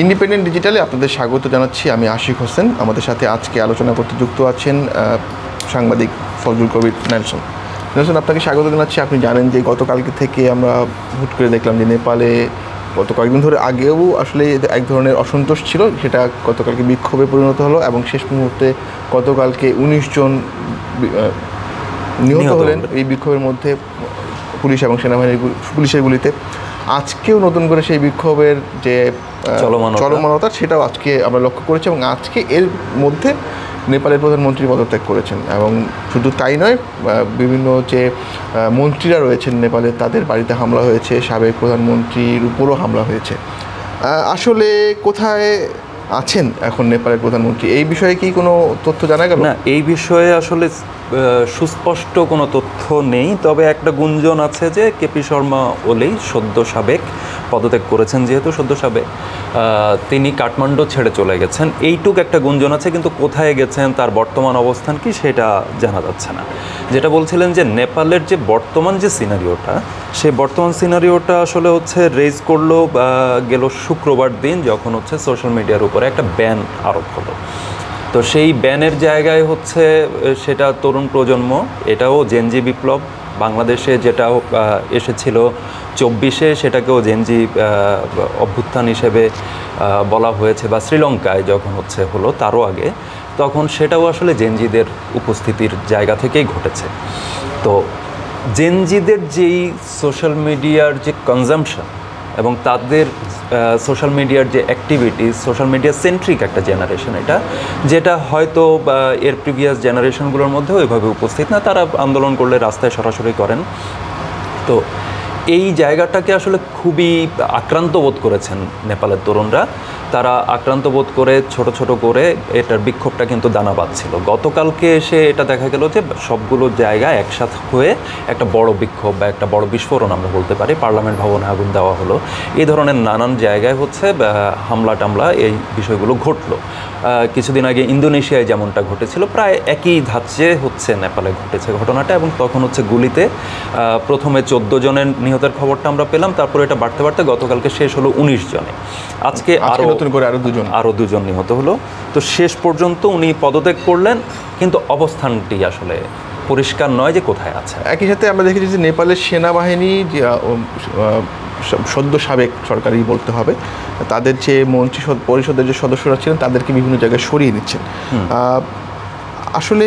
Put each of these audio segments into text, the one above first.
Independent ডিজিটালে আপনাদের স্বাগত জানাচ্ছি। আমি আশিক হোসেন। আমাদের সাথে আজকে আলোচনা করতে যুক্ত আছেন সাংবাদিক ফজলুল কবির নেলসন। নেলসন, আপনাকে স্বাগত জানাচ্ছি। আপনি জানেন যে গতকালকে থেকে আমরা হুট করে দেখলাম যে নেপালে গত কয়েকদিন ধরে আগেও আসলে এক ধরনের অসন্তোষ ছিল, সেটা গতকালকে বিক্ষোভে পরিণত হলো এবং শেষ মুহূর্তে গতকালকে 19 জন নিহত হলেন এই বিক্ষোভের মধ্যে, পুলিশ এবং সেনাবাহিনীর পুলিশের গুলিতে। আজকেও নতুন করে সেই বিক্ষোভের যে চলমানতা সেটাও আজকে আমরা লক্ষ্য করেছি এবং আজকে এর মধ্যে নেপালের প্রধানমন্ত্রী পদত্যাগ করেছেন। এবং শুধু তাই নয়, বিভিন্ন যে মন্ত্রীরা রয়েছেন নেপালে তাদের বাড়িতে হামলা হয়েছে, সাবেক প্রধানমন্ত্রীর উপরও হামলা হয়েছে। আসলে কোথায় আছেন এখন নেপালের প্রধানমন্ত্রী, এই বিষয়ে কি কোনো তথ্য জানা গেল? না, এই বিষয়ে আসলে সুস্পষ্ট কোনো তথ্য নেই। তবে একটা গুঞ্জন আছে যে কেপি শর্মা ওলি সদ্য সাবেক পদত্যাগ করেছেন, যেহেতু সদ্য সাবেক তিনি কাঠমান্ডু ছেড়ে চলে গেছেন, এইটুক একটা গুঞ্জন আছে। কিন্তু কোথায় গেছেন, তার বর্তমান অবস্থান কি, সেটা জানা যাচ্ছে না। যেটা বলছিলেন যে নেপালের যে বর্তমান যে সিনারিওটা, সেই বর্তমান সিনারিওটা আসলে হচ্ছে রেজ করলো গেল শুক্রবার দিন, যখন হচ্ছে সোশ্যাল মিডিয়ার উপরে একটা ব্যান আরোপ হলো। তো সেই ব্যানের জায়গায় হচ্ছে সেটা তরুণ প্রজন্ম, এটাও জেনজি বিপ্লব। বাংলাদেশে যেটা এসেছিল 24-এ, সেটাকেও জেনজি অভ্যুত্থান হিসেবে বলা হয়েছে, বা শ্রীলঙ্কায় যখন হচ্ছে হলো তারও আগে, তখন সেটাও আসলে জেনজিদের উপস্থিতির জায়গা থেকেই ঘটেছে। তো জেনজিদের যেই সোশ্যাল মিডিয়ার যে কনজাম্পশন এবং তাদের সোশ্যাল মিডিয়ার যে অ্যাক্টিভিটিস, সোশ্যাল মিডিয়া সেন্ট্রিক একটা জেনারেশন এটা, যেটা হয়তো এর প্রিভিয়াস জেনারেশনগুলোর মধ্যে ওইভাবে উপস্থিত না। তারা আন্দোলন করলে রাস্তায় সরাসরি করেন। তো এই জায়গাটাকে আসলে খুবই আক্রান্ত বোধ করেছেন নেপালের তরুণরা। তারা আক্রান্ত বোধ করে ছোট ছোট করে এটার বিক্ষোভটা কিন্তু দানা বাঁধছিল। গতকালকে এসে এটা দেখা গেল যে সবগুলো জায়গায় একসাথে হয়ে একটা বড় বিক্ষোভ বা একটা বড় বিস্ফোরণ আমরা বলতে পারি, পার্লামেন্ট ভবনে আগুন দেওয়া হলো, এই ধরনের নানান জায়গায় হচ্ছে হামলা টামলা এই বিষয়গুলো ঘটলো। কিছুদিন আগে ইন্দোনেশিয়ায় যেমনটা ঘটেছিল, প্রায় একই ধাঁচে হচ্ছে নেপালে ঘটেছে ঘটনাটা। এবং তখন হচ্ছে গুলিতে প্রথমে 14 জনের নিহতের খবরটা আমরা পেলাম, তারপরে এটা বাড়তে বাড়তে গতকালকে শেষ হলো 19 জনে। আজকে আরও দুজন নিহত হলো। তো শেষ পর্যন্ত উনি পদত্যাগ করলেন, কিন্তু অবস্থানটি আসলে পরিষ্কার নয় যে কোথায় আছে। একই সাথে আমরা দেখেছি যে নেপালের সেনাবাহিনী যে সদ্য সাবেক সরকারি বলতে হবে, তাদের যে মন্ত্রী পরিষদের যে সদস্যরা ছিলেন তাদেরকে বিভিন্ন জায়গায় সরিয়ে নিচ্ছেন। আসলে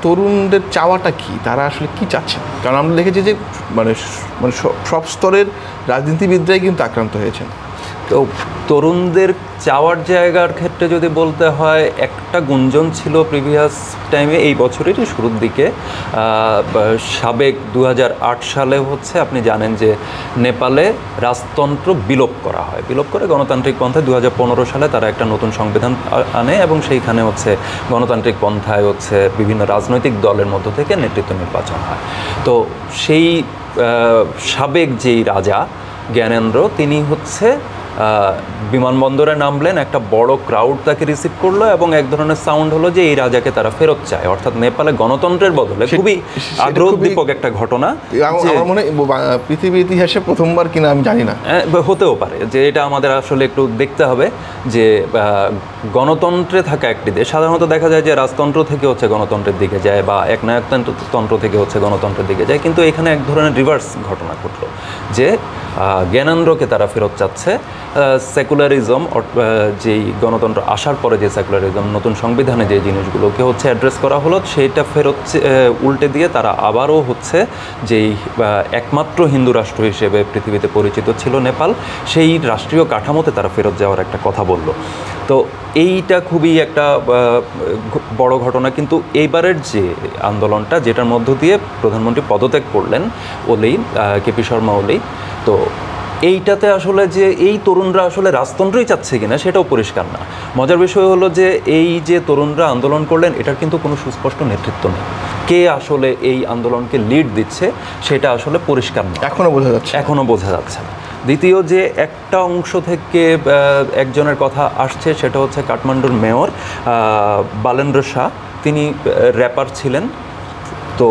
তরুণদের চাওয়াটা কি, তারা আসলে কি চাচ্ছেন? কারণ আমরা দেখেছি যে মানে সব স্তরের রাজনীতিবিদরাই কিন্তু আক্রান্ত হয়েছেন। তো তরুণদের চাওয়ার জায়গার ক্ষেত্রে যদি বলতে হয়, একটা গুঞ্জন ছিল প্রিভিয়াস টাইমে, এই বছরেরই শুরুর দিকে, সাবেক 2008 সালে হচ্ছে আপনি জানেন যে নেপালে রাজতন্ত্র বিলোপ করা হয়, বিলোপ করে গণতান্ত্রিক পন্থায় 2015 সালে তারা একটা নতুন সংবিধান আনে এবং সেইখানে হচ্ছে গণতান্ত্রিক পন্থায় হচ্ছে বিভিন্ন রাজনৈতিক দলের মধ্য থেকে নেতৃত্ব নির্বাচন হয়। তো সেই সাবেক যেই রাজা জ্ঞানেন্দ্র, তিনি হচ্ছে বিমানবন্দরে নামলেন, একটা বড় ক্রাউড তাকে রিসিভ করলো এবং এক ধরনের সাউন্ড হলো যে এই রাজাকে তারা ফেরত চায়। অর্থাৎ নেপালে গণতন্ত্রের বদলে খুবই আগ্রহোদ্দীপক একটা ঘটনা। আমার মনে হয় পৃথিবীর ইতিহাসে প্রথমবার কিনা আমি জানি না, হতেও পারে যে এটা আমাদের আসলে একটু দেখতে হবে যে গণতন্ত্রে থাকা একটি দেশ সাধারণত দেখা যায় যে রাজতন্ত্র থেকে হচ্ছে গণতন্ত্রের দিকে যায়, বা একনায়কতন্ত্র থেকে হচ্ছে গণতন্ত্রের দিকে যায়। কিন্তু এখানে এক ধরনের রিভার্স ঘটনা ঘটলো যে জ্ঞানেন্দ্রকে তারা ফেরত চাচ্ছে। সেকুলারিজম, যেই গণতন্ত্র আসার পরে যে সেকুলারিজম, নতুন সংবিধানে যে জিনিসগুলোকে হচ্ছে অ্যাড্রেস করা হলো, সেইটা ফেরত উল্টে দিয়ে তারা আবারও হচ্ছে যেই একমাত্র হিন্দু রাষ্ট্র হিসেবে পৃথিবীতে পরিচিত ছিল নেপাল, সেই রাষ্ট্রীয় কাঠামোতে তারা ফেরত যাওয়ার একটা কথা বলল। তো এইটা খুবই একটা বড় ঘটনা। কিন্তু এইবারের যে আন্দোলনটা, যেটার মধ্য দিয়ে প্রধানমন্ত্রী পদত্যাগ করলেন ওলি, কেপি শর্মা ওলি, তো এইটাতে আসলে যে এই তরুণরা আসলে রাজতন্ত্রই চাচ্ছে কিনা সেটাও পরিষ্কার না। মজার বিষয় হলো যে এই যে তরুণরা আন্দোলন করলেন, এটার কিন্তু কোনো সুস্পষ্ট নেতৃত্ব নেই। কে আসলে এই আন্দোলনকে লিড দিচ্ছে সেটা আসলে পরিষ্কার না, এখনও বোঝা যাচ্ছে না। দ্বিতীয় যে একটা অংশ থেকে একজনের কথা আসছে, সেটা হচ্ছে কাঠমান্ডুর মেয়র বালেন্দ্র শাহ। তিনি র্যাপার ছিলেন, তো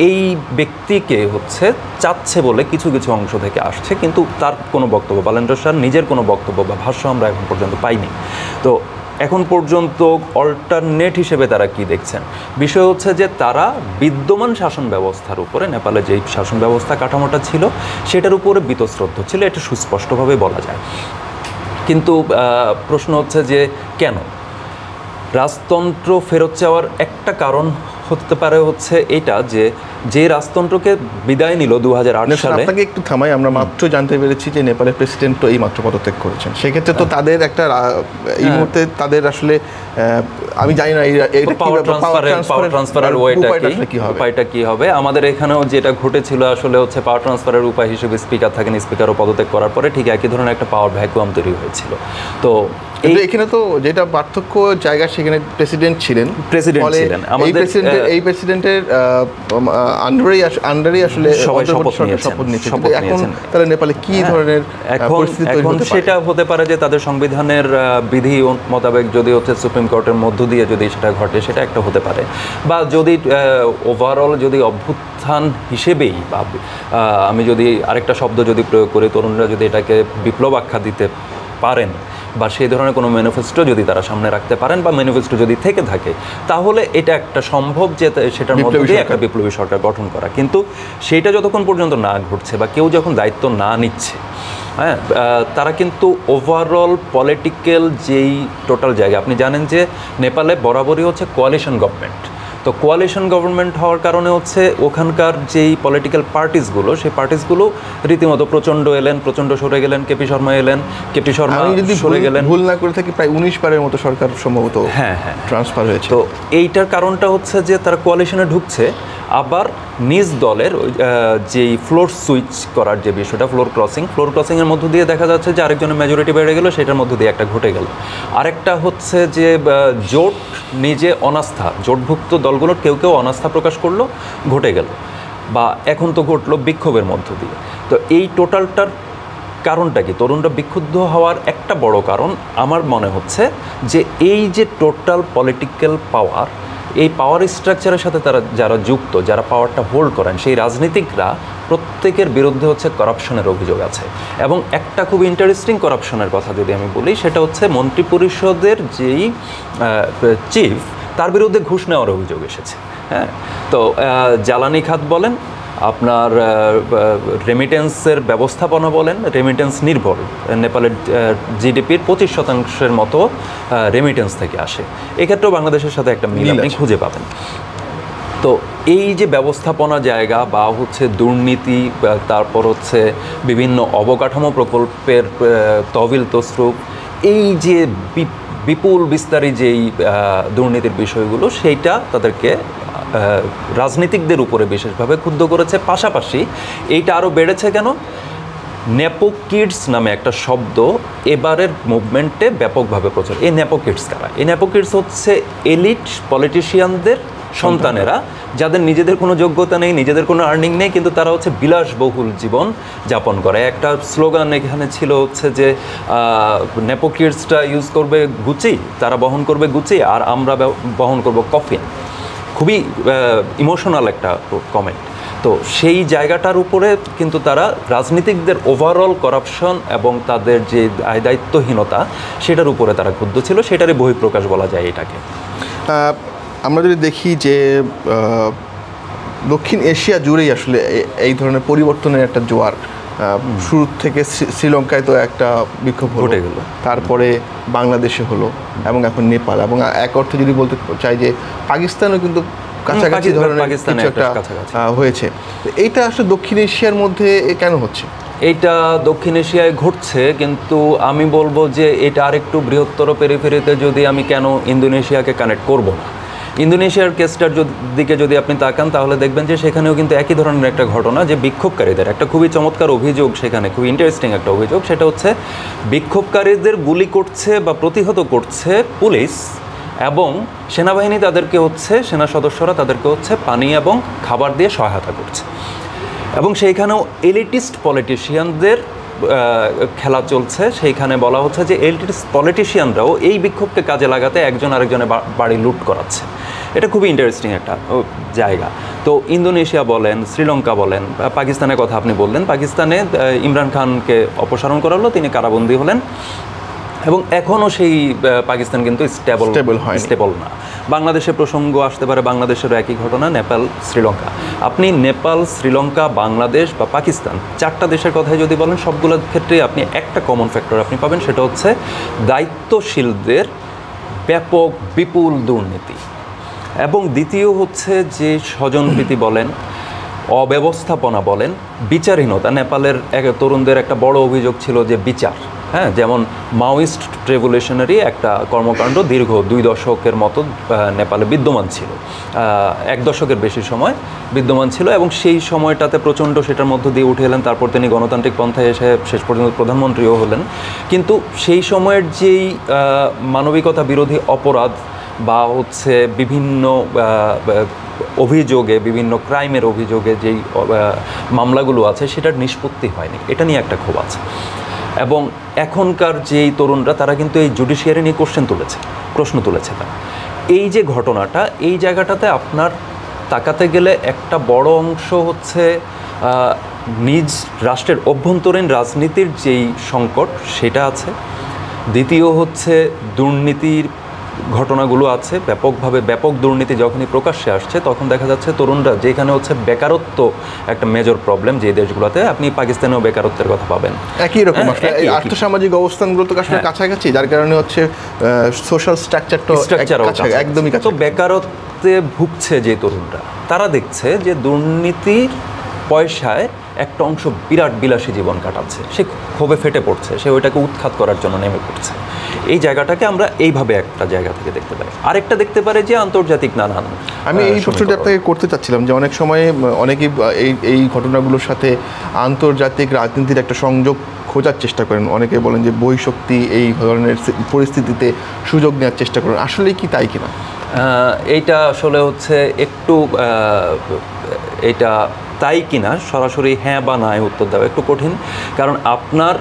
এই ব্যক্তিকে হচ্ছে চাচ্ছে বলে কিছু কিছু অংশ থেকে আসছে, কিন্তু তার কোনো বক্তব্য, বালেন্দ্র শাহ নিজের কোনো বক্তব্য বা ভাষ্য আমরা এখন পর্যন্ত পাইনি। তো এখন পর্যন্ত অল্টারনেট হিসেবে তারা কি দেখছেন, বিষয় হচ্ছে যে তারা বিদ্যমান শাসন ব্যবস্থার উপরে, নেপালে যেই শাসন ব্যবস্থা কাঠামোটা ছিল সেটার উপরে বীতশ্রদ্ধ ছিল, এটা সুস্পষ্টভাবে বলা যায়। কিন্তু প্রশ্ন হচ্ছে যে কেন রাজতন্ত্র ফেরত চাওয়ার একটা কারণ হতে পারে হচ্ছে এটা যে রাজতন্ত্রকে বিদায় নিল 2008 সালে। আপনাকে একটু থামাই, আমরা মাত্র জানতে পেরেছি যে নেপালের প্রেসিডেন্ট তো এই মাত্র পদত্যাগ করেছেন, সেক্ষেত্রে তো তাদের একটা এই মুহূর্তে তাদের আসলে আমি জানি না পাওয়ার ট্রান্সফারের উপায়টা কি হবে। আমাদের এখানেও যেটা ঘটেছিল আসলে হচ্ছে পাওয়ার ট্রান্সফারের উপায় হিসেবে স্পিকার থাকেন, স্পিকারও পদত্যাগ করার পরে ঠিক একই ধরনের একটা পাওয়ার ভ্যাকুয়াম তৈরি হয়েছিল। তো এখানে তো যেটা পার্থক্য জায়গা, সেখানে প্রেসিডেন্ট ছিলেন, এই প্রেসিডেন্টের আন্ডারেই আসলে সবাই শপথ নিয়েছেন। এখন তাহলে নেপালে কি ধরনের পরিস্থিতি তৈরি হতে পারে? সেটা হতে পারে যে তাদের সংবিধানের বিধি মোতাবেক যদি হচ্ছে সুপ্রিম কোর্টের মধ্য দিয়ে যদি সেটা ঘটে, সেটা একটা হতে পারে। বা যদি ওভারঅল যদি অভ্যুত্থান হিসেবেই, বা আমি যদি আরেকটা শব্দ যদি প্রয়োগ করি, তরুণরা যদি এটাকে বিপ্লব আখ্যা দিতে পারেন, বা সেই ধরনের কোনো ম্যানিফেস্টো যদি তারা সামনে রাখতে পারেন, বা ম্যানিফেস্টো যদি থেকে থাকে, তাহলে এটা একটা সম্ভব যে সেটার মধ্যে দিয়ে একটা বিপ্লবী সরকার গঠন করা। কিন্তু সেইটা যতক্ষণ পর্যন্ত না ঘটছে বা কেউ যখন দায়িত্ব না নিচ্ছে, হ্যাঁ, তারা কিন্তু ওভারঅল পলিটিক্যাল যেই টোটাল জায়গা, আপনি জানেন যে নেপালে বরাবরই হচ্ছে কোয়ালিশন গভর্নমেন্ট। তো কোয়ালিশন গভর্নমেন্ট হওয়ার কারণে হচ্ছে ওখানকার যেই পলিটিক্যাল পার্টিসগুলো, সেই পার্টিসগুলো রীতিমতো প্রচণ্ড এলেন, প্রচণ্ড সরে গেলেন, কেপি শর্মা এলেন, কেপি শর্মা যদি সরে গেলেন, ভুল না করে থাকি প্রায় 19 বারের মতো সরকার সম্ভবত ট্রান্সফার হয়েছে। তো এইটার কারণটা হচ্ছে যে তারা কোয়ালিশনে ঢুকছে, আবার নিজ দলের যেই ফ্লোর সুইচ করার যে বিষয়টা, ফ্লোর ক্রসিংয়ের মধ্য দিয়ে দেখা যাচ্ছে যে আরেকজনের মেজরিটি বেড়ে গেল, সেটার মধ্য দিয়ে একটা ঘটে গেল। আরেকটা হচ্ছে যে জোট নিজে অনাস্থা, জোটভুক্ত দলগুলোর কেউ কেউ অনাস্থা প্রকাশ করলো, ঘটে গেল, বা এখন তো ঘটলো বিক্ষোভের মধ্য দিয়ে। তো এই টোটালটার কারণটা কি? তরুণরা বিক্ষুব্ধ হওয়ার একটা বড় কারণ আমার মনে হচ্ছে যে এই যে টোটাল পলিটিক্যাল পাওয়ার, এই পাওয়ার স্ট্রাকচারের সাথে তারা যারা যুক্ত, যারা পাওয়ারটা হোল্ড করেন, সেই রাজনীতিকরা প্রত্যেকের বিরুদ্ধে হচ্ছে করাপশনের অভিযোগ আছে। এবং একটা খুব ইন্টারেস্টিং করাপশনের কথা যদি আমি বলি, সেটা হচ্ছে মন্ত্রিপরিষদের যেই চিফ, তার বিরুদ্ধে ঘুষ নেওয়ার অভিযোগ এসেছে। হ্যাঁ, তো জ্বালানি খাত বলেন, আপনার রেমিটেন্সের ব্যবস্থাপনা বলেন, রেমিটেন্স নির্ভর, নেপালের জিডিপির 25% মতো রেমিটেন্স থেকে আসে। এক্ষেত্রেও বাংলাদেশের সাথে একটা মিল আপনি খুঁজে পাবেন। তো এই যে ব্যবস্থাপনা জায়গা বা হচ্ছে দুর্নীতি, তারপর হচ্ছে বিভিন্ন অবকাঠামো প্রকল্পের তহবিল তসরুপ, এই যে বিপুল বিস্তারী যেই দুর্নীতির বিষয়গুলো, সেইটা তাদেরকে রাজনীতিকদের উপরে বিশেষভাবে ক্ষুব্ধ করেছে। পাশাপাশি এইটা আরও বেড়েছে কেন? নেপো কিডস নামে একটা শব্দ এবারের মুভমেন্টে ব্যাপকভাবে প্রচার। এই নেপো কিডস কারা? এই নেপো কিডস হচ্ছে এলিট পলিটিশিয়ানদের সন্তানেরা, যাদের নিজেদের কোনো যোগ্যতা নেই, নিজেদের কোনো আর্নিং নেই, কিন্তু তারা হচ্ছে বিলাসবহুল জীবন যাপন করে। একটা স্লোগান এখানে ছিল হচ্ছে যে নেপো কিডসটা ইউজ করবে গুচি, তারা বহন করবে গুচি, আর আমরা বহন করব কফিন। খুবই ইমোশনাল একটা কমেন্ট। তো সেই জায়গাটার উপরে কিন্তু তারা রাজনীতিকদের ওভারঅল করাপশন এবং তাদের যে দায়িত্বহীনতা, সেটার উপরে তারা ক্ষুব্ধ ছিল, সেটারই বহিঃপ্রকাশ বলা যায় এটাকে। আমরা যদি দেখি যে দক্ষিণ এশিয়া জুড়েই আসলে এই ধরনের পরিবর্তনের একটা জোয়ার, শুরু থেকে শ্রীলঙ্কায় তো একটা বিক্ষোভ ঘটে গেল, তারপরে বাংলাদেশে হলো, এবং এখন নেপাল, এবং এক অর্থে যদি বলতে চাই যে পাকিস্তানও কিন্তু কাছাকাছি ধরনের কিছু একটা হয়েছে। এইটা আসলে দক্ষিণ এশিয়ার মধ্যে কেন হচ্ছে? এইটা দক্ষিণ এশিয়ায় ঘটছে, কিন্তু আমি বলবো যে এটা আরেকটু বৃহত্তর পেরিফেরিতে যদি আমি কেন ইন্দোনেশিয়াকে কানেক্ট করব না। ইন্দোনেশিয়ার কেসটার দিকে যদি আপনি তাকান, তাহলে দেখবেন যে সেখানেও কিন্তু একই ধরনের একটা ঘটনা, যে বিক্ষোভকারীদের একটা খুবই চমৎকার অভিযোগ, সেখানে খুবই ইন্টারেস্টিং একটা অভিযোগ, সেটা হচ্ছে বিক্ষোভকারীদের গুলি করছে বা প্রতিহত করছে পুলিশ, এবং সেনাবাহিনী তাদেরকে হচ্ছে, সেনা সদস্যরা তাদেরকে হচ্ছে পানি এবং খাবার দিয়ে সহায়তা করছে। এবং সেইখানেও এলিটিস্ট পলিটিশিয়ানদের খেলা চলছে, সেইখানে বলা হচ্ছে যে এলটিটির পলিটিশিয়ানরাও এই বিক্ষোভকে কাজে লাগাতে একজন আরেকজনের বাড়ি লুট করাচ্ছে। এটা খুবই ইন্টারেস্টিং একটা জায়গা। তো ইন্দোনেশিয়া বলেন, শ্রীলঙ্কা বলেন, পাকিস্তানের কথা আপনি বললেন, পাকিস্তানে ইমরান খানকে অপসারণ করা হলো, তিনি কারাবন্দী হলেন এবং এখনও সেই পাকিস্তান কিন্তু স্টেবল না। বাংলাদেশের প্রসঙ্গ আসতে পারে, বাংলাদেশেরও একই ঘটনা, নেপাল, শ্রীলঙ্কা। আপনি নেপাল, শ্রীলঙ্কা, বাংলাদেশ বা পাকিস্তান, 4টা দেশের কথাই যদি বলেন, সবগুলোর ক্ষেত্রে আপনি একটা কমন ফ্যাক্টর আপনি পাবেন, সেটা হচ্ছে দায়িত্বশীলদের ব্যাপক বিপুল দুর্নীতি। এবং দ্বিতীয় হচ্ছে যে স্বজনপ্রীতি বলেন, অব্যবস্থাপনা বলেন, বিচারহীনতা। নেপালের তরুণদের একটা বড় অভিযোগ ছিল যে বিচার, হ্যাঁ, যেমন মাওয়িস্ট রেভলিউশনারি একটা কর্মকাণ্ড দীর্ঘ 2 দশকের মতো নেপালে বিদ্যমান ছিল, 1 দশকের বেশি সময় বিদ্যমান ছিল এবং সেই সময়টাতে প্রচণ্ড সেটার মধ্য দিয়ে উঠে এলেন। তারপর তিনি গণতান্ত্রিক পন্থায় এসে শেষ পর্যন্ত প্রধানমন্ত্রীও হলেন। কিন্তু সেই সময়ের যেই মানবিকতা বিরোধী অপরাধ বা হচ্ছে বিভিন্ন অভিযোগে, বিভিন্ন ক্রাইমের অভিযোগে যেই মামলাগুলো আছে, সেটার নিষ্পত্তি হয়নি। এটা নিয়ে একটা ক্ষোভ আছে। এবং এখনকার যেই তরুণরা, তারা কিন্তু এই জুডিশিয়ারি নিয়ে প্রশ্ন তুলেছে তারা। এই যে ঘটনাটা, এই জায়গাটাতে আপনার তাকাতে গেলে একটা বড় অংশ হচ্ছে নিজ রাষ্ট্রের অভ্যন্তরীণ রাজনীতির যেই সংকট, সেটা আছে। দ্বিতীয় হচ্ছে দুর্নীতির ঘটনাগুলো আছে, ব্যাপক দুর্নীতি যখনই প্রকাশ্যে আসছে, তখন দেখা যাচ্ছে তরুণরা, যেখানে হচ্ছে বেকারত্ব একটা মেজর প্রবলেম যে দেশগুলোতে, আপনি পাকিস্তানেও বেকারত্বের কথা পাবেন একই রকম। এই আর্থসামাজিক অবস্থানগুলো তো আসলে কাছাকাছি, যার কারণে হচ্ছে সোশ্যাল স্ট্রাকচারও একদমই কাছে। তো বেকারত্বে ভুগছে যে তরুণরা, তারা দেখছে যে দুর্নীতির পয়সায় একটা অংশ বিরাট বিলাসী জীবন কাটাচ্ছে, সে ক্ষোভে ফেটে পড়ছে, সে ওইটাকে উৎখাত করার জন্য নেমে পড়ছে। এই জায়গাটাকে আমরা এইভাবে একটা জায়গা থেকে দেখতে পারি। আরেকটা দেখতে পারে যে আন্তর্জাতিক নানান, আমি এই প্রশ্নটা আপনাকে করতে চাচ্ছিলাম যে অনেক সময় অনেকেই এই ঘটনাগুলোর সাথে আন্তর্জাতিক রাজনীতির একটা সংযোগ খোঁজার চেষ্টা করেন। অনেকে বলেন যে বহিঃশক্তি এই ধরনের পরিস্থিতিতে সুযোগ নেওয়ার চেষ্টা করেন, আসলে কি তাই কিনা? এইটা আসলে হচ্ছে একটু এটা তাই কিনা সরাসরি হ্যাঁ বা না উত্তর দেওয়া একটু কঠিন। কারণ আপনার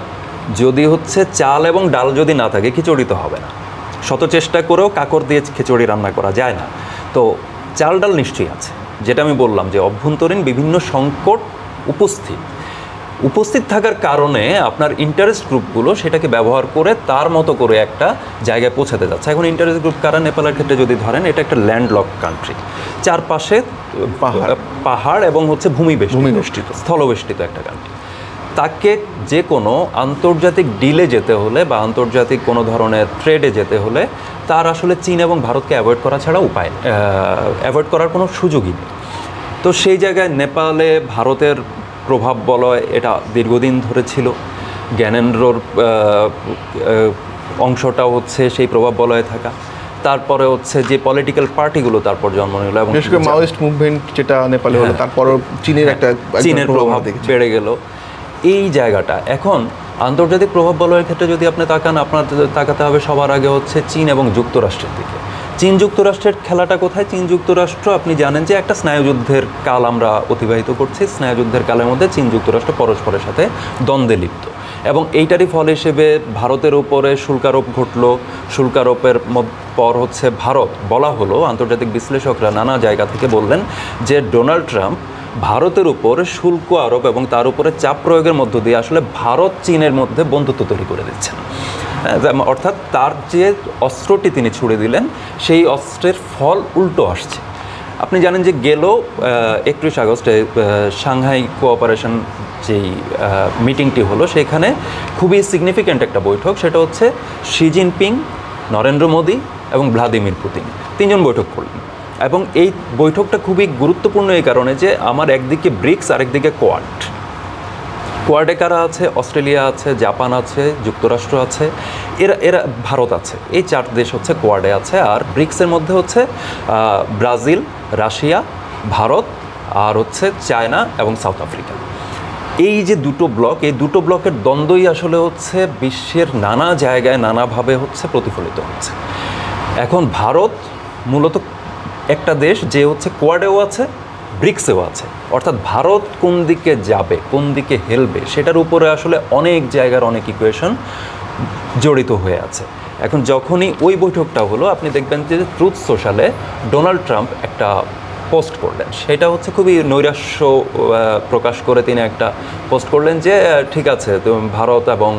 যদি হচ্ছে চাল এবং ডাল যদি না থাকে, খিচুড়ি তো হবে না। শত চেষ্টা করেও কাকর দিয়ে খিচুড়ি রান্না করা যায় না। তো চাল ডাল নিশ্চয়ই আছে, যেটা আমি বললাম যে অভ্যন্তরীণ বিভিন্ন সংকট উপস্থিত থাকার কারণে আপনার ইন্টারেস্ট গ্রুপগুলো সেটাকে ব্যবহার করে তার মতো করে একটা জায়গায় পৌঁছাতে যাচ্ছে। এখন ইন্টারেস্ট গ্রুপ কারা? নেপালের ক্ষেত্রে যদি ধরেন, এটা একটা ল্যান্ডলক কান্ট্রি, চারপাশে পাহাড় এবং হচ্ছে ভূমিবেষ্টিত স্থলবেষ্টিত একটা কান্ট্রি। তাকে যে কোনো আন্তর্জাতিক ডিলে যেতে হলে বা আন্তর্জাতিক কোনো ধরনের ট্রেডে যেতে হলে তার আসলে চীন এবং ভারতকে অ্যাভয়েড করা ছাড়া অ্যাভয়েড করার কোনো সুযোগই নেই। তো সেই জায়গায় নেপালে ভারতের প্রভাব বলয় এটা দীর্ঘদিন ধরে ছিল। জ্ঞানেন্দ্রর অংশটাও হচ্ছে সেই প্রভাব বলয়ে থাকা। তারপরে হচ্ছে যে পলিটিক্যাল পার্টিগুলো তারপর জন্ম নিল এবং মাওয়িস্ট মুভমেন্ট যেটা নেপালে হলো, তারপরও চীনের প্রভাব বেড়ে গেল। এই জায়গাটা এখন আন্তর্জাতিক প্রভাব বলয়ের ক্ষেত্রে যদি আপনি তাকান, আপনার তাকাতে হবে সবার আগে হচ্ছে চীন এবং যুক্তরাষ্ট্রের দিকে। চীন যুক্তরাষ্ট্রের খেলাটা কোথায়? চীন যুক্তরাষ্ট্র, আপনি জানেন যে একটা স্নায়ুযুদ্ধের কাল আমরা অতিবাহিত করছি। স্নায়ুযুদ্ধের কালের মধ্যে চীন যুক্তরাষ্ট্র পরস্পরের সাথে দ্বন্দ্বে লিপ্ত এবং এইটারই ফল হিসেবে ভারতের উপরে শুল্কারোপ ঘটলো। শুল্কারোপের পর হচ্ছে ভারত, বলা হলো আন্তর্জাতিক বিশ্লেষকরা নানা জায়গা থেকে বললেন যে ডোনাল্ড ট্রাম্প ভারতের উপর শুল্ক আরোপ এবং তার উপরে চাপ প্রয়োগের মধ্য দিয়ে আসলে ভারত চীনের মধ্যে বন্ধুত্ব তৈরি করে দিচ্ছেন। অর্থাৎ তার যে অস্ত্রটি তিনি ছুড়ে দিলেন, সেই অস্ত্রের ফল উল্টো আসছে। আপনি জানেন যে গেল 31 আগস্টে সাংহাই কোঅপারেশন যেই মিটিংটি হলো, সেখানে খুবই সিগনিফিক্যান্ট একটা বৈঠক। সেটা হচ্ছে শি জিনপিং, নরেন্দ্র মোদী এবং ভ্লাদিমির পুতিন, 3 জন বৈঠক করলেন। এবং এই বৈঠকটা খুবই গুরুত্বপূর্ণ এই কারণে যে আমার একদিকে ব্রিক্স, আরেকদিকে কোয়াডে কারা আছে? অস্ট্রেলিয়া আছে, জাপান আছে, যুক্তরাষ্ট্র আছে, এরা ভারত আছে। এই 4 দেশ হচ্ছে কোয়াডে আছে। আর ব্রিক্সের মধ্যে হচ্ছে ব্রাজিল, রাশিয়া, ভারত আর হচ্ছে চায়না এবং সাউথ আফ্রিকা। এই যে দুটো ব্লক, এই দুটো ব্লকের দ্বন্দ্বই আসলে হচ্ছে বিশ্বের নানা জায়গায় নানাভাবে হচ্ছে প্রতিফলিত হচ্ছে। এখন ভারত মূলত একটা দেশ যে হচ্ছে কোয়াডেও আছে, ব্রিক্সেও আছে। অর্থাৎ ভারত কোন দিকে যাবে, কোন দিকে হেলবে, সেটার উপরে আসলে অনেক জায়গার অনেক ইকুয়েশন জড়িত হয়ে আছে। এখন যখনই ওই বৈঠকটা হলো, আপনি দেখবেন যে ট্রুথ সোশ্যালে ডোনাল্ড ট্রাম্প একটা পোস্ট করলেন, সেটা হচ্ছে খুবই নৈরাশ্য প্রকাশ করে তিনি একটা পোস্ট করলেন যে ঠিক আছে, ভারত এবং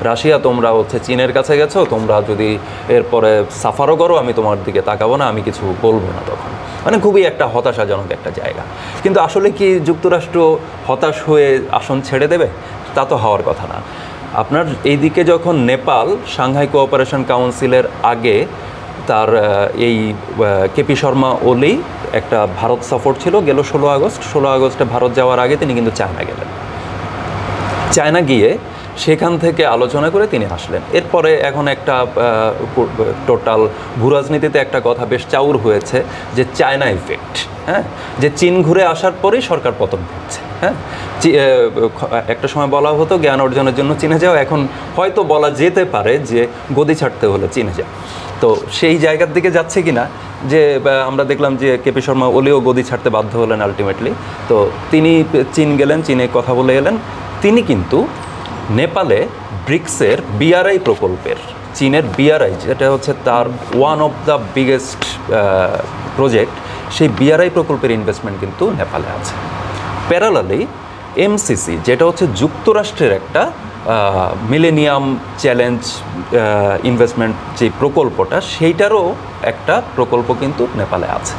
রাশিয়া তোমরা হচ্ছে চীনের কাছে গেছো, তোমরা যদি এরপরে সাফারও করো আমি তোমার দিকে তাকাবো না, আমি কিছু বলবো না। তখন মানে খুবই একটা হতাশাজনক একটা জায়গা। কিন্তু আসলে কি যুক্তরাষ্ট্র হতাশ হয়ে আসন ছেড়ে দেবে? তা তো হওয়ার কথা না। আপনার এইদিকে যখন নেপাল সাংহাই কোঅপারেশন কাউন্সিলের আগে তার এই কেপি শর্মা ওলি একটা ভারত সফর ছিল, গেল 16 আগস্টে ভারত যাওয়ার আগে তিনি কিন্তু চায়না গেলেন। চায়না গিয়ে সেখান থেকে আলোচনা করে তিনি আসলেন। এরপরে এখন একটা টোটাল ভূরাজনীতিতে একটা কথা বেশ চাউর হয়েছে যে চায়না ইফেক্ট, হ্যাঁ, যে চীন ঘুরে আসার পরেই সরকার পতন হচ্ছে। হ্যাঁ, একটা সময় বলা হতো জ্ঞান অর্জনের জন্য চীনে যাও, এখন হয়তো বলা যেতে পারে যে গদি ছাড়তে হলে চীনে যাও। তো সেই জায়গার দিকে যাচ্ছে কিনা, যে আমরা দেখলাম যে কেপি শর্মা ওলিও গদি ছাড়তে বাধ্য হলেন আলটিমেটলি। তো তিনি চীন গেলেন, চীনে কথা বলে এলেন। তিনি কিন্তু নেপালে ব্রিক্সের বিআরআই প্রকল্পের, চীনের বিআরআই যেটা হচ্ছে তার one of the biggest project, সেই বিআরআই প্রকল্পের ইনভেস্টমেন্ট কিন্তু নেপালে আছে। প্যারালালি এমসিসি যেটা হচ্ছে যুক্তরাষ্ট্রের একটা মিলেনিয়াম চ্যালেঞ্জ ইনভেস্টমেন্ট যে প্রকল্পটা, সেইটারও একটা প্রকল্প কিন্তু নেপালে আছে।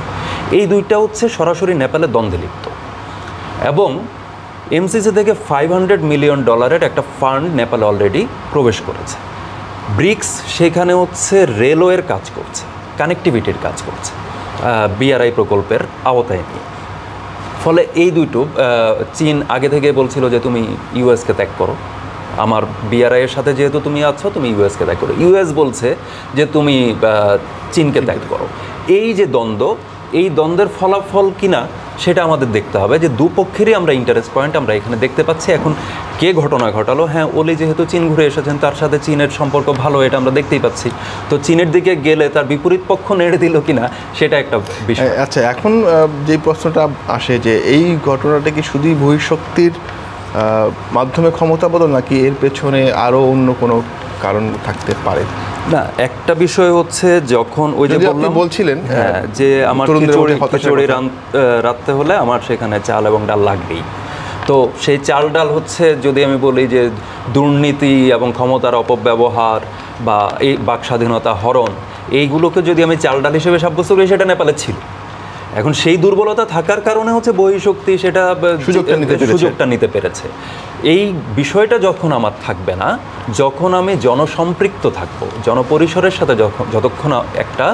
এই দুইটা হচ্ছে সরাসরি নেপালে দ্বন্দ্বে লিপ্ত। এবং এমসিসি থেকে $500 মিলিয়ন একটা ফান্ড নেপালে অলরেডি প্রবেশ করেছে। ব্রিক্স সেখানে হচ্ছে রেলওয়ের কাজ করছে, কানেক্টিভিটির কাজ করছে বিআরআই প্রকল্পের আওতায় নিয়ে। ফলে এই দুটো, চীন আগে থেকে বলছিল যে তুমি ইউএসকে ত্যাগ করো, আমার বিআরআইয়ের সাথে যেহেতু তুমি আছো তুমি ইউএসকে ত্যাগ করো। ইউএস বলছে যে তুমি চীনকে ত্যাগ করো। এই যে দ্বন্দ্ব, এই দ্বন্দ্বের ফলাফল কিনা সেটা আমাদের দেখতে হবে, যে দুপক্ষেরই আমরা ইন্টারেস্ট পয়েন্ট আমরা এখানে দেখতে পাচ্ছি। এখন কে ঘটনা ঘটালো, হ্যাঁ ওলি যেহেতু চীন ঘুরে এসেছেন, তার সাথে চীনের সম্পর্ক ভালো, এটা আমরা দেখতেই পাচ্ছি। তো চীনের দিকে গেলে তার বিপরীত পক্ষ নেড়ে দিল কিনা সেটা একটা বিষয়। আচ্ছা, এখন যে প্রশ্নটা আসে যে এই ঘটনাটা কি শুধুই বহিঃশক্তির মাধ্যমে ক্ষমতা বদল, নাকি এর পেছনে আরও অন্য কোনো কারণ থাকতে পারে? না, একটা বিষয় হচ্ছে যখন ওই যে বলছিলেন যে আমার খিচুড়ি রাঁধতে হলে আমার সেখানে চাল এবং ডাল লাগবেই। তো সেই চাল ডাল হচ্ছে, যদি আমি বলি যে দুর্নীতি এবং ক্ষমতার অপব্যবহার বা এই বাক স্বাধীনতা হরণ, এইগুলোকে যদি আমি চাল ডাল হিসেবে সাব্যস্ত করি, সেটা নেপালে ছিল। এখন সেই দুর্বলতা থাকার কারণে হচ্ছে বহিঃশক্তি সেটা সুযোগটা নিতে পেরেছে। এই বিষয়টা যখন আমার থাকবে না, যখন আমি জনসম্পৃক্ত থাকব, জনপরিসরের সাথে যতক্ষণ একটা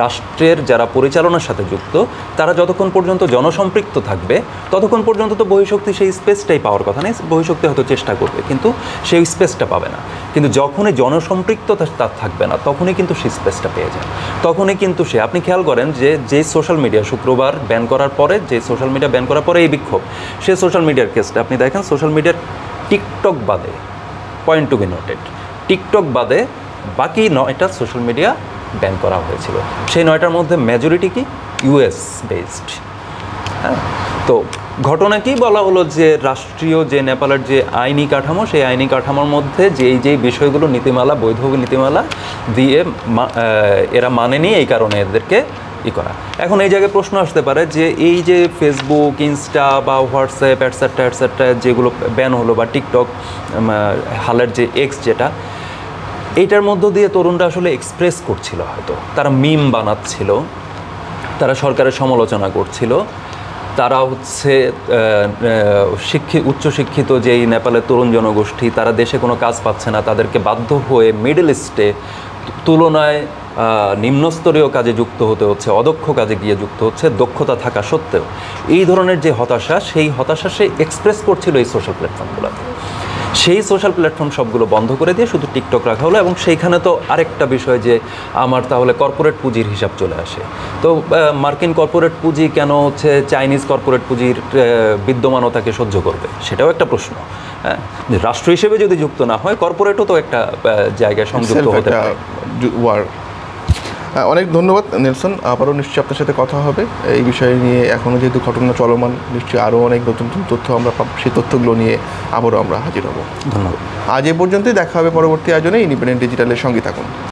রাষ্ট্রের যারা পরিচালনার সাথে যুক্ত তারা যতক্ষণ পর্যন্ত জনসম্পৃক্ত থাকবে, ততক্ষণ পর্যন্ত তো বহিঃশক্তি সেই স্পেসটাই পাওয়ার কথা নেই। বহিঃশক্তি হয়তো চেষ্টা করবে, কিন্তু সেই স্পেসটা পাবে না। কিন্তু যখনই জনসম্পৃক্ততা তার থাকবে না, তখনই কিন্তু সেই স্পেসটা পেয়ে যায়। তখনই কিন্তু সে, আপনি খেয়াল করেন যে সোশ্যাল মিডিয়া শুক্রবার ব্যান করার পরে, যে সোশ্যাল মিডিয়া ব্যান করার পরে এই বিক্ষোভ, সে সোশ্যাল মিডিয়ার কেসটা আপনি দেখেন, সোশ্যাল মিডিয়ার টিকটক বাদে, point to be noted, TikTok বাদে বাকি 9টা সোশ্যাল মিডিয়া ব্যান করা হয়েছিল। সেই 9টার মধ্যে মেজরিটি কি ইউএস বেসড। হ্যাঁ, তো ঘটনা কি বলা হলো যে রাষ্ট্রীয় যে নেপালের যে আইনি কাঠামো, সেই আইনি কাঠামোর মধ্যে যেই বিষয়গুলো নীতিমালা, বৈধ নীতিমালা দিয়ে এরা মানেনি, এই কারণে এদেরকে করা। এখন এই জায়গায় প্রশ্ন আসতে পারে যে এই যে ফেসবুক, ইনস্টা বা হোয়াটসঅ্যাপ অ্যাটসেট্রা যেগুলো ব্যান হলো, বা টিকটক, হালের যে এক্স যেটা, এইটার মধ্য দিয়ে তরুণরা আসলে এক্সপ্রেস করছিল, হয়তো তারা মিম বানাচ্ছিল, তারা সরকারের সমালোচনা করছিল, তারা হচ্ছে উচ্চশিক্ষিত যেই নেপালের তরুণ জনগোষ্ঠী, তারা দেশে কোনো কাজ পাচ্ছে না, তাদেরকে বাধ্য হয়ে মিডল ইস্টে তুলনায় নিম্নস্তরীয় কাজে যুক্ত হতে হচ্ছে, অদক্ষ কাজে গিয়ে যুক্ত হচ্ছে, দক্ষতা থাকা সত্ত্বেও। এই ধরনের যে হতাশা, সেই হতাশা সে এক্সপ্রেস করছিল এই সোশ্যাল প্ল্যাটফর্মগুলোতে। সেই সোশ্যাল প্ল্যাটফর্ম সবগুলো বন্ধ করে দিয়ে শুধু টিকটক রাখা হলো। এবং সেইখানে তো আরেকটা বিষয় যে আমার তাহলে কর্পোরেট পুঁজির হিসাব চলে আসে। তো মার্কিন কর্পোরেট পুঁজি কেন হচ্ছে চাইনিজ কর্পোরেট পুঁজির বিদ্যমানতাকে সহ্য করবে, সেটাও একটা প্রশ্ন। হ্যাঁ, রাষ্ট্র হিসেবে যদি যুক্ত না হয়, কর্পোরেটও তো একটা জায়গায় সংযুক্ত হতে পারে। অনেক ধন্যবাদ নেলসন, আবারও নিশ্চয়ই আপনার সাথে কথা হবে এই বিষয় নিয়ে। এখনও যেহেতু ঘটনা চলমান, নিশ্চয়ই আরও অনেক নতুন নতুন তথ্য আমরা পাবো, সেই তথ্যগুলো নিয়ে আবারও আমরা হাজির হব। ধন্যবাদ। আজ এ পর্যন্তই, দেখা হবে পরবর্তী আয়োজনে। ইন্ডিপেন্ডেন্ট ডিজিটালের সঙ্গে থাকুন।